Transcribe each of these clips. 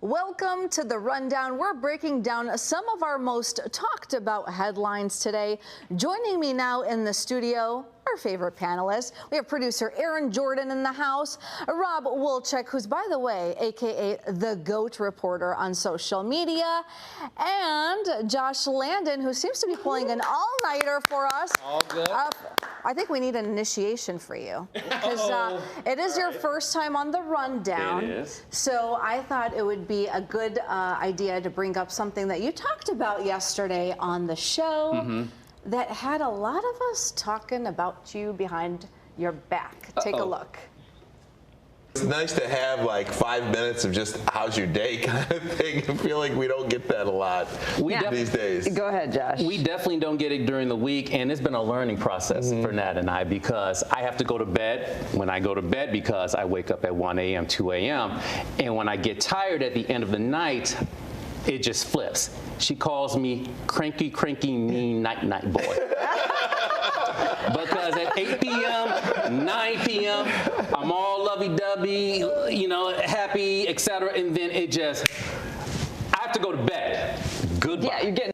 Welcome to The Rundown. We're breaking down some of our most talked about headlines today. Joining me now in the studio, our favorite panelists. We have producer Aaron Jordan in the house, Rob Wolchek, who's, by the way, AKA the GOAT reporter on social media, and Josh Landon, who seems to be pulling an all-nighter for us. All good. I think we need an initiation for you, because it is your first time on The Rundown. It is. So I thought it would be a good idea to bring up something that you talked about yesterday on the show that had a lot of us talking about you behind your back. Take a look. It's nice to have like 5 minutes of just how's your day kind of thing. I feel like we don't get that a lot these days. Go ahead, Josh. We definitely don't get it during the week, and it's been a learning process for Nat and I, because I have to go to bed when I go to bed, because I wake up at 1 a.m., 2 a.m., and when I get tired at the end of the night, it just flips. She calls me cranky, mean night boy. Because at 8 p.m., 9 p.m., I'm all lovey-dovey, you know, happy, etc., and then it just, I have to go to bed. Goodbye. Yeah, you're getting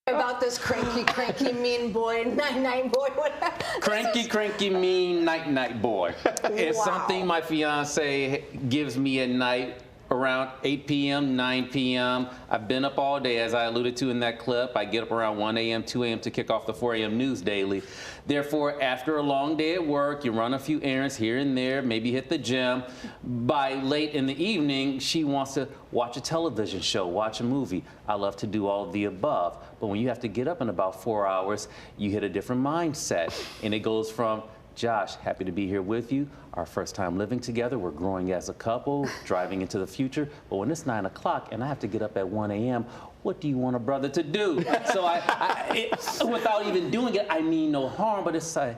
About this cranky, mean boy, night boy, whatever. Cranky, mean night boy. It's something my fiance gives me at night around 8 p.m., 9 p.m. I've been up all day, as I alluded to in that clip. I get up around 1 a.m., 2 a.m. to kick off the 4 a.m. news daily. Therefore, after a long day at work, you run a few errands here and there, maybe hit the gym. By late in the evening, she wants to watch a television show, watch a movie. I love to do all of the above. But when you have to get up in about 4 hours, you hit a different mindset. And it goes from, Josh, happy to be here with you. Our first time living together. We're growing as a couple, driving into the future. But when it's 9 o'clock and I have to get up at 1 a.m., what do you want a brother to do? So without even doing it, I mean no harm, but it's like,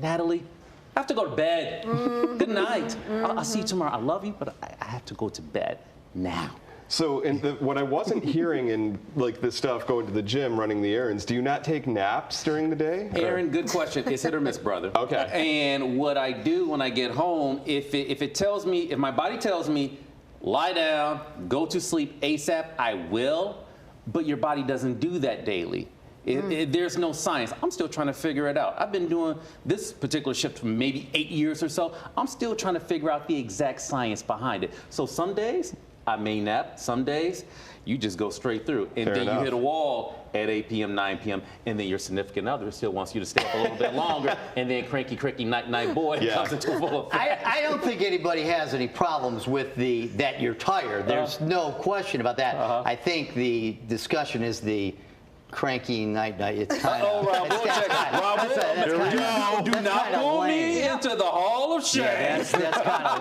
Natalie, I have to go to bed. Good night. I'll see you tomorrow. I love you, but I have to go to bed now. So what I wasn't hearing in like the stuff going to the gym, running the errands, do you not take naps during the day? Aaron, good question. It's hit or miss, brother. Okay. And what I do when I get home, if my body tells me, lie down, go to sleep ASAP, I will, but your body doesn't do that daily. There's no science. I'm still trying to figure it out. I've been doing this particular shift for maybe 8 years or so. I'm still trying to figure out the exact science behind it. So some days, I may nap. Some days, you just go straight through. And then you hit a wall at 8 p.m., 9 p.m., and then your significant other still wants you to stay up a little bit longer, and then cranky night boy comes into full effect. I don't think anybody has any problems with that you're tired. There's no question about that. I think the discussion is the cranky night. It's kind of. Rob Wolchek, here we go. Do not pull me into the hall of shame. Yeah, that's kind of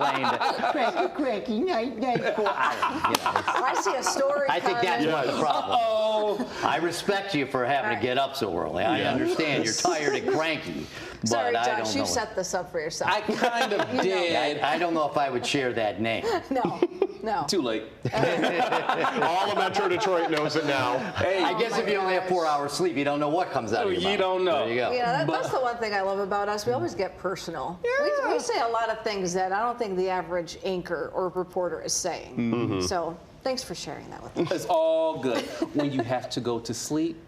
lame. Cranky night. I see a story. I think that's what the problem is. I respect you for having to get up so early. I understand you're tired and cranky. But Sorry, I Josh, don't you know. set this up for yourself. I kind of did. I don't know if I would share that name. No. Too late. All of Metro Detroit knows it now. Hey, I guess if you only have 4 hours sleep, you don't know what comes out of your mouth. You don't know. There you go. Yeah, that's the one thing I love about us. We always get personal. We say a lot of things that I don't think the average anchor or reporter is saying. So thanks for sharing that with us. It's all good. When you have to go to sleep,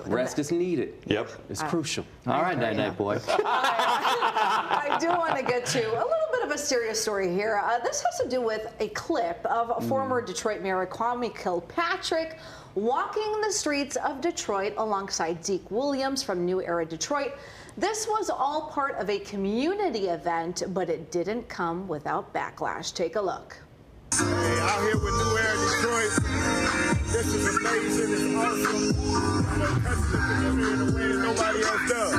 rest is needed. Yep. It's crucial. All right, night boy. I do want to get to a little bit of a serious story here. This has to do with a clip of former Detroit Mayor Kwame Kilpatrick walking the streets of Detroit alongside Zeke Williams from New Era Detroit. This was all part of a community event, but it didn't come without backlash. Take a look. Hey, out here with New Era Detroit. This is amazing. It's awesome. I'm touch the community in a way that nobody else does.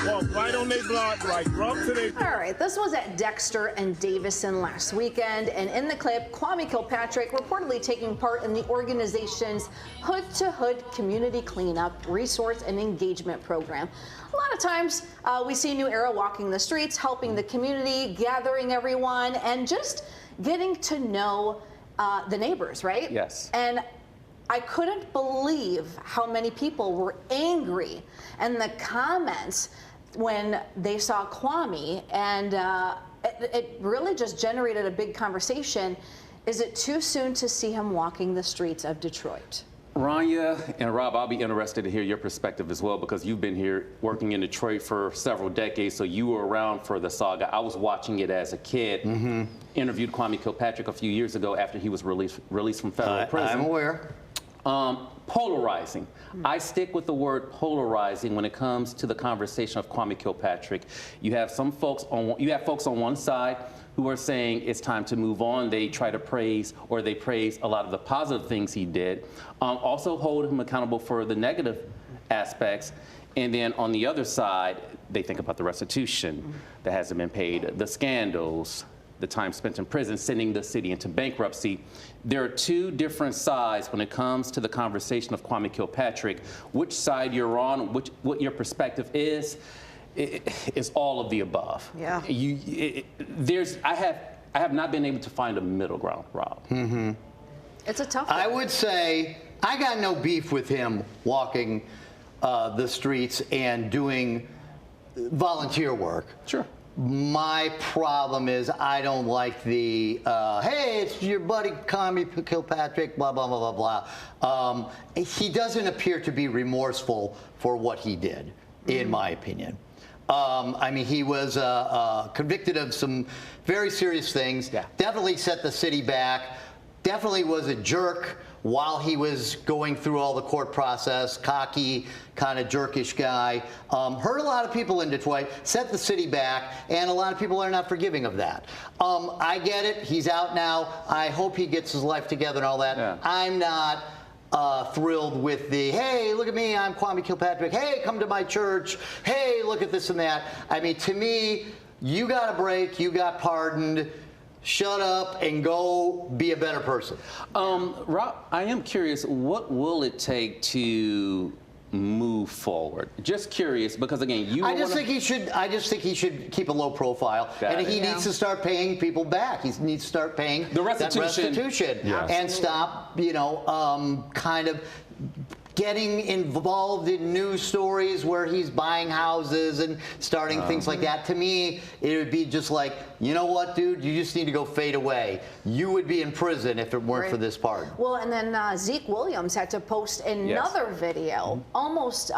Walk right on their block, right up to their. All right, this was at Dexter and Davison last weekend, and in the clip, Kwame Kilpatrick reportedly taking part in the organization's Hood to Hood Community Cleanup Resource and Engagement Program. A lot of times, we see New Era walking the streets, helping the community, gathering everyone, and just getting to know the neighbors, right? Yes. And I couldn't believe how many people were angry in the comments when they saw Kwame, and it really just generated a big conversation. Is it too soon to see him walking the streets of Detroit? Ronia and Rob, I'll be interested to hear your perspective as well, because you've been here working in Detroit for several decades, so you were around for the saga. I was watching it as a kid. Interviewed Kwame Kilpatrick a few years ago after he was released from federal prison. I'm aware. Polarizing. I stick with the word polarizing when it comes to the conversation of Kwame Kilpatrick. You have folks on one side who are saying it's time to move on. They try to praise, or they praise a lot of the positive things he did. Also hold him accountable for the negative aspects. And then on the other side, they think about the restitution that hasn't been paid, the scandals, the time spent in prison, sending the city into bankruptcy. There are two different sides when it comes to the conversation of Kwame Kilpatrick. Which side you're on, what your perspective is all of the above. Yeah. I have not been able to find a middle ground, Rob. It's a tough one. I would say I got no beef with him walking the streets and doing volunteer work. Sure. My problem is I don't like the, hey, it's your buddy Kwame Kilpatrick, blah, blah, blah, blah, blah. He doesn't appear to be remorseful for what he did, in my opinion. I mean, he was convicted of some very serious things, definitely set the city back, definitely was a jerk while he was going through all the court process, cocky, kind of jerkish guy. Hurt a lot of people in Detroit, set the city back, and a lot of people are not forgiving of that. I get it. He's out now. I hope he gets his life together and all that. Yeah. I'm not thrilled with the, hey, look at me, I'm Kwame Kilpatrick. Hey, come to my church. Hey, look at this and that. I mean, to me, you got a break. You got pardoned. Shut up and go be a better person. Rob, I am curious, what will it take to move forward? Just curious, because again, I just think he should keep a low profile, and he needs to start paying people back. He needs to start paying the restitution, and stop, kind of getting involved in news stories where he's buying houses and starting things like that. To me, it would be just like, you know what, dude, you just need to go fade away. You would be in prison if it weren't for this part. Well, and then Zeke Williams had to post another video, almost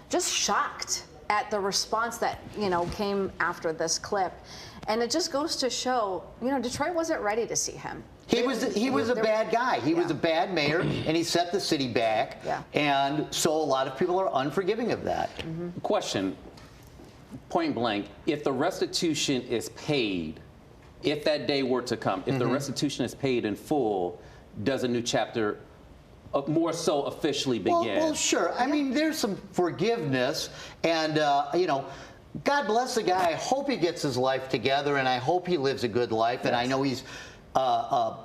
just shocked at the response that, came after this clip. And it just goes to show, Detroit wasn't ready to see him. He was a bad guy. He was a bad mayor, and he set the city back. And so a lot of people are unforgiving of that. Question, point blank, if the restitution is paid, if that day were to come, if the restitution is paid in full, does a new chapter more so officially begin? Well, sure. I mean, there's some forgiveness, and, God bless the guy. I hope he gets his life together, and I hope he lives a good life, and I know he's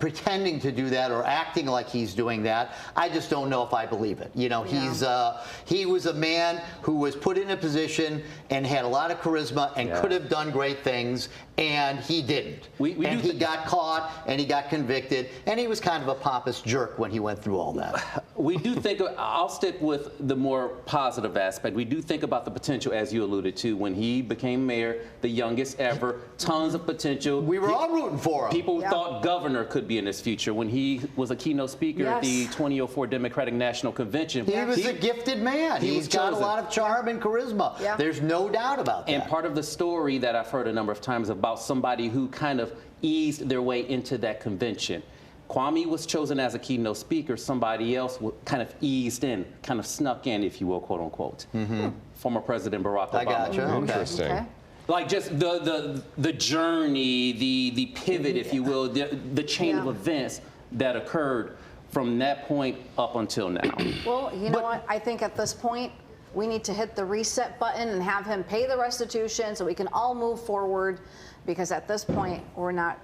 pretending to do that or acting like he's doing that. I just don't know if I believe it. He was a man who was put in a position and had a lot of charisma and could have done great things, and he didn't. He got caught, and he got convicted, and he was kind of a pompous jerk when he went through all that. We do think, I'll stick with the more positive aspect. We do think about the potential, as you alluded to, when he became mayor, the youngest ever, tons of potential. We were all rooting for him. People thought governor could be in his future. When he was a keynote speaker at the 2004 Democratic National Convention. He was a gifted man. He's got a lot of charm and charisma. There's no doubt about that. And part of the story that I've heard a number of times about somebody who kind of eased their way into that convention. Kwame was chosen as a keynote speaker. Somebody else kind of eased in, kind of snuck in, if you will, quote unquote. Former President Barack Obama. I gotcha. Interesting. Okay. Like just the journey, the pivot, if you will, the chain of events that occurred from that point up until now. Well, you know what? I think at this point, we need to hit the reset button and have him pay the restitution so we can all move forward, because at this point, we're not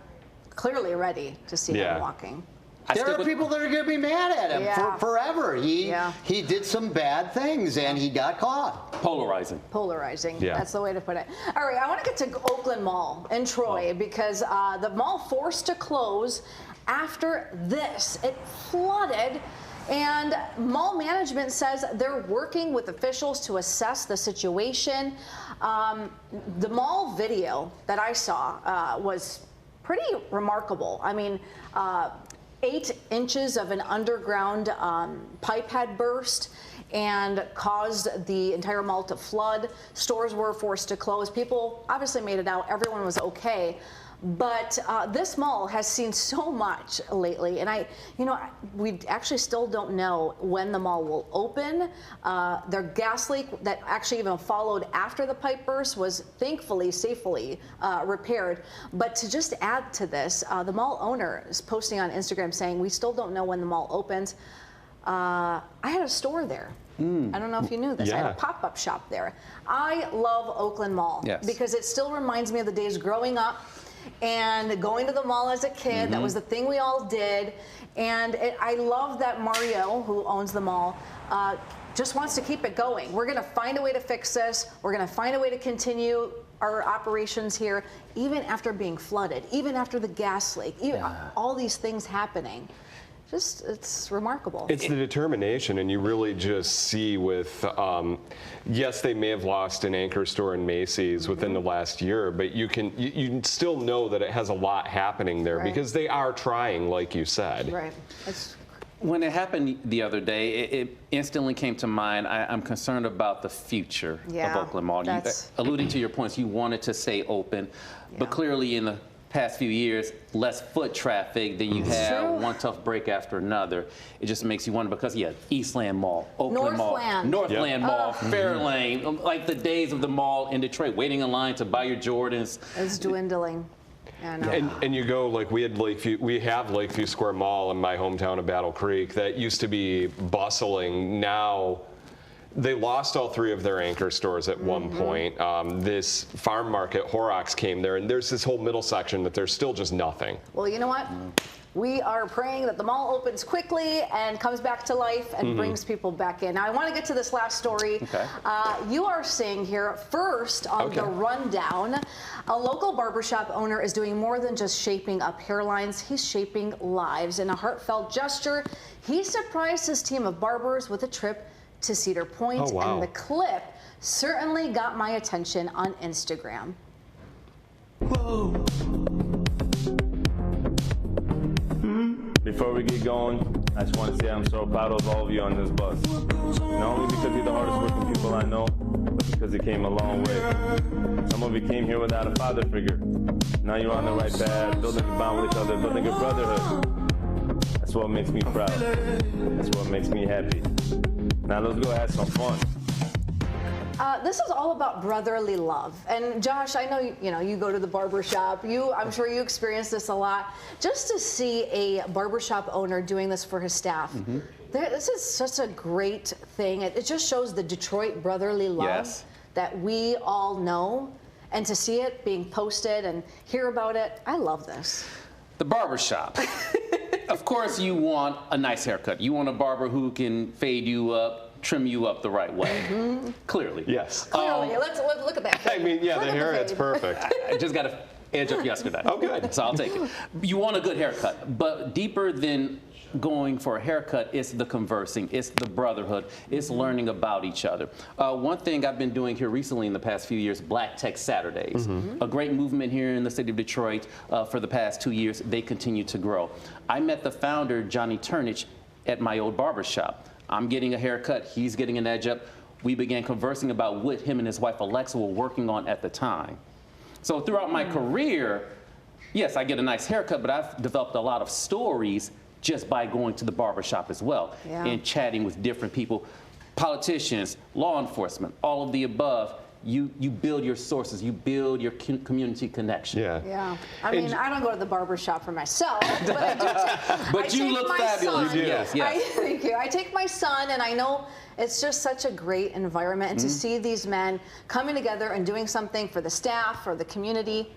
clearly ready to see him walking. There are people that are going to be mad at him forever. He did some bad things, and he got caught. Polarizing. Polarizing. That's the way to put it. All right, I want to get to Oakland Mall in Troy because the mall forced to close after this. It flooded, and mall management says they're working with officials to assess the situation. The mall video that I saw was pretty remarkable. I mean, 8 inches of an underground pipe had burst and caused the entire mall to flood. Stores were forced to close. People obviously made it out. Everyone was okay. But this mall has seen so much lately, and we actually still don't know when the mall will open. Their gas leak that actually even followed after the pipe burst was thankfully safely repaired. But to just add to this, the mall owner is posting on Instagram saying, we still don't know when the mall opens. I had a store there. I don't know if you knew this. I had a pop-up shop there. I love Oakland Mall because it still reminds me of the days growing up and going to the mall as a kid. That was the thing we all did. And I love that Mario, who owns the mall, just wants to keep it going. We're going to find a way to fix this. We're going to find a way to continue our operations here, even after being flooded, even after the gas leak, even all these things happening. It's remarkable. It's the determination, and you really just see with, yes, they may have lost an anchor store in Macy's within the last year, but you still know that it has a lot happening there because they are trying, like you said. Right. When it happened the other day, it instantly came to mind, I'm concerned about the future of Oakland Mall. Alluding to your points, you wanted to stay open, but clearly in the past few years, less foot traffic, then you have one tough break after another. It just makes you wonder because, Eastland Mall, Oakland Mall, Northland Mall, Fairlane, like the days of the mall in Detroit, waiting in line to buy your Jordans. It's dwindling. And you go, like, we have Lakeview Square Mall in my hometown of Battle Creek that used to be bustling. Now they lost all 3 of their anchor stores at one point. This farm market, Horrocks, came there, and there's this whole middle section that there's still just nothing. Well, you know what? We are praying that the mall opens quickly and comes back to life and brings people back in. Now, I want to get to this last story. You are seeing here first on the rundown, a local barbershop owner is doing more than just shaping up hairlines. He's shaping lives. In a heartfelt gesture, he surprised his team of barbers with a trip to Cedar Point, and the clip certainly got my attention on Instagram. Before we get going, I just want to say I'm so proud of all of you on this bus. Not only because you're the hardest working people I know, but because it came a long way. Some of you came here without a father figure. Now you're on the right path, building a bond with each other, building a brotherhood. That's what makes me proud. That's what makes me happy. Now let's go have some fun. This is all about brotherly love. And Josh, I know you go to the barbershop. I'm sure you experience this a lot. Just to see a barbershop owner doing this for his staff, this is such a great thing. It just shows the Detroit brotherly love that we all know. And to see it being posted and hear about it, I love this. The barbershop. Of course, you want a nice haircut. You want a barber who can fade you up, trim you up the right way. Clearly. Yes. Clearly. Let's look at that. I mean, the hairhead's perfect. I just got to edge up yesterday. Oh, good. So I'll take it. You want a good haircut, but deeper than going for a haircut, it's the conversing, it's the brotherhood, it's learning about each other. One thing I've been doing here recently in the past few years, Black Tech Saturdays. A great movement here in the city of Detroit for the past 2 years. They continue to grow. I met the founder, Johnny Turnich, at my old barbershop. I'm getting a haircut, he's getting an edge up. We began conversing about what him and his wife Alexa were working on at the time. So throughout my career, yes, I get a nice haircut, but I've developed a lot of stories just by going to the barbershop as well and chatting with different people, politicians, law enforcement, all of the above. You build your sources, you build your community connection. Yeah. I mean, I don't go to the barbershop for myself, but I do but you look fabulous. Son. You do. Yes. Thank you. I take my son, and I know it's just such a great environment, and to see these men coming together and doing something for the staff, for the community.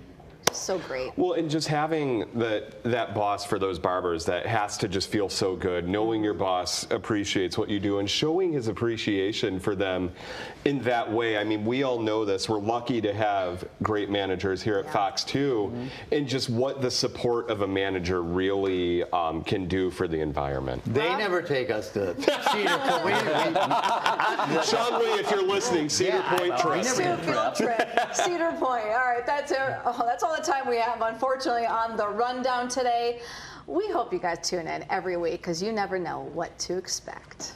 So great. Well, and just having that boss for those barbers that has to just feel so good, knowing your boss appreciates what you do and showing his appreciation for them in that way. I mean, we all know this. We're lucky to have great managers here at Fox 2, and just what the support of a manager really can do for the environment. They never take us to Cedar Point. Sean Lee, if you're listening, Cedar Point trip. Field trip. Cedar Point. All right, that's it. Oh, that's all the time we have, unfortunately, on the rundown today. We hope you guys tune in every week because you never know what to expect.